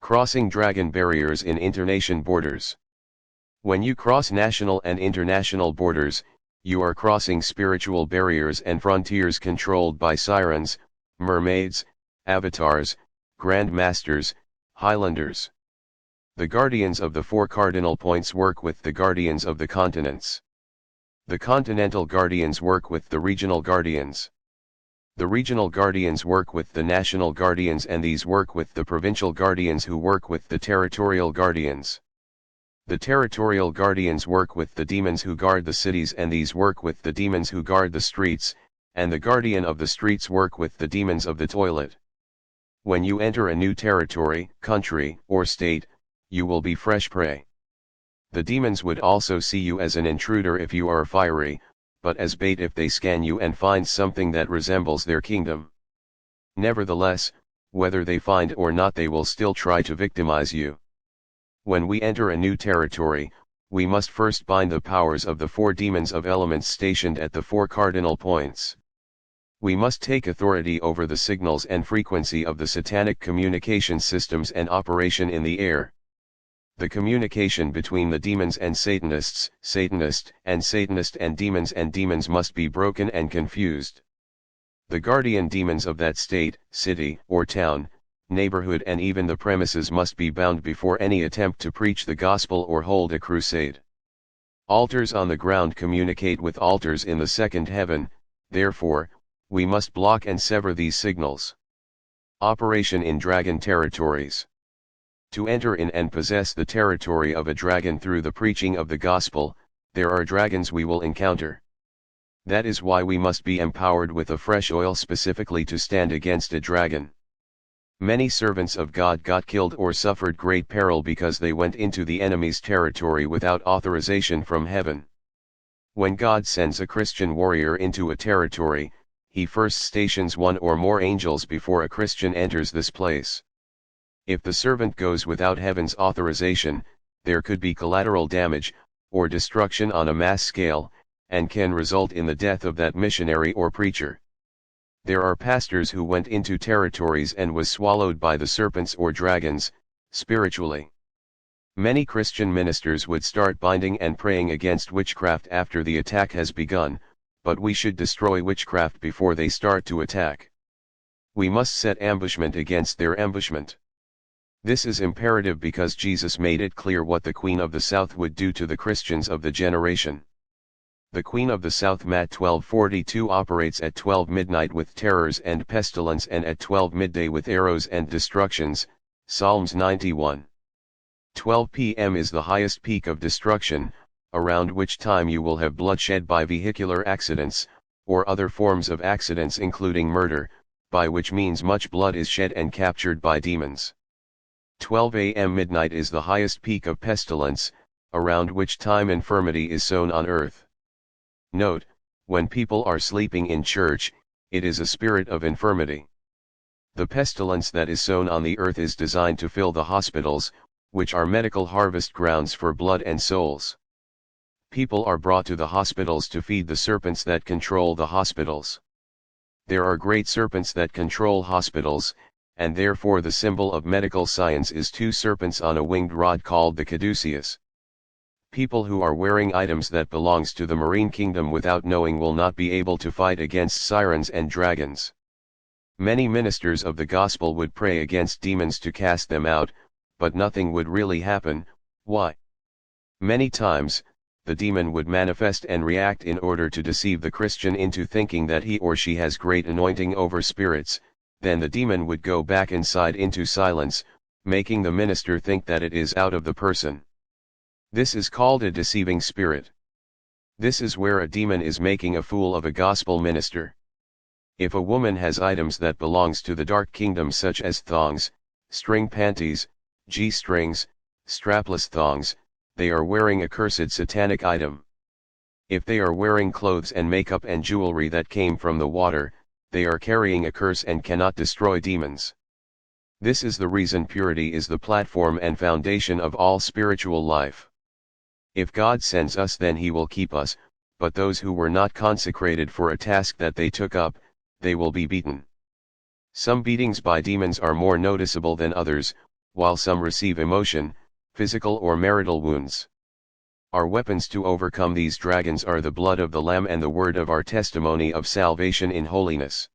Crossing dragon barriers in internation borders. When you cross national and international borders, you are crossing spiritual barriers and frontiers controlled by sirens, mermaids, avatars, grand masters, highlanders. The guardians of the four cardinal points work with the guardians of the continents. The continental guardians work with the regional guardians. The regional guardians work with the national guardians, and these work with the provincial guardians who work with the territorial guardians. The territorial guardians work with the demons who guard the cities, and these work with the demons who guard the streets, and the guardian of the streets work with the demons of the toilet. When you enter a new territory, country, or state, you will be fresh prey. The demons would also see you as an intruder if you are fiery, but as bait if they scan you and find something that resembles their kingdom. Nevertheless, whether they find or not, they will still try to victimize you. When we enter a new territory, we must first bind the powers of the four demons of elements stationed at the four cardinal points. We must take authority over the signals and frequency of the satanic communication systems and operation in the air. The communication between the demons and Satanists, Satanist and demons must be broken and confused. The guardian demons of that state, city, or town, neighborhood, and even the premises must be bound before any attempt to preach the gospel or hold a crusade. Altars on the ground communicate with altars in the second heaven, therefore, we must block and sever these signals. Operation in dragon territories. To enter in and possess the territory of a dragon through the preaching of the gospel, there are dragons we will encounter. That is why we must be empowered with a fresh oil specifically to stand against a dragon. Many servants of God got killed or suffered great peril because they went into the enemy's territory without authorization from heaven. When God sends a Christian warrior into a territory, he first stations one or more angels before a Christian enters this place. If the servant goes without heaven's authorization, there could be collateral damage, or destruction on a mass scale, and can result in the death of that missionary or preacher. There are pastors who went into territories and was swallowed by the serpents or dragons, spiritually. Many Christian ministers would start binding and praying against witchcraft after the attack has begun, but we should destroy witchcraft before they start to attack. We must set ambushment against their ambushment. This is imperative because Jesus made it clear what the Queen of the South would do to the Christians of the generation. The Queen of the South Matt 12:42 operates at 12 midnight with terrors and pestilence, and at 12 midday with arrows and destructions, Psalms 91. 12 p.m. is the highest peak of destruction, around which time you will have bloodshed by vehicular accidents, or other forms of accidents including murder, by which means much blood is shed and captured by demons. 12 a.m. midnight is the highest peak of pestilence, around which time infirmity is sown on earth. Note, when people are sleeping in church, it is a spirit of infirmity. The pestilence that is sown on the earth is designed to fill the hospitals, which are medical harvest grounds for blood and souls. People are brought to the hospitals to feed the serpents that control the hospitals. There are great serpents that control hospitals, and therefore the symbol of medical science is two serpents on a winged rod called the caduceus. People who are wearing items that belongs to the marine kingdom without knowing will not be able to fight against sirens and dragons. Many ministers of the gospel would pray against demons to cast them out, but nothing would really happen. Why? Many times, the demon would manifest and react in order to deceive the Christian into thinking that he or she has great anointing over spirits. Then the demon would go back inside into silence, making the minister think that it is out of the person. This is called a deceiving spirit. This is where a demon is making a fool of a gospel minister. If a woman has items that belongs to the dark kingdom such as thongs, string panties, G-strings, strapless thongs, they are wearing a cursed satanic item. If they are wearing clothes and makeup and jewelry that came from the water, they are carrying a curse and cannot destroy demons. This is the reason purity is the platform and foundation of all spiritual life. If God sends us, then He will keep us, but those who were not consecrated for a task that they took up, they will be beaten. Some beatings by demons are more noticeable than others, while some receive emotion, physical or marital wounds. Our weapons to overcome these dragons are the blood of the Lamb and the word of our testimony of salvation in holiness.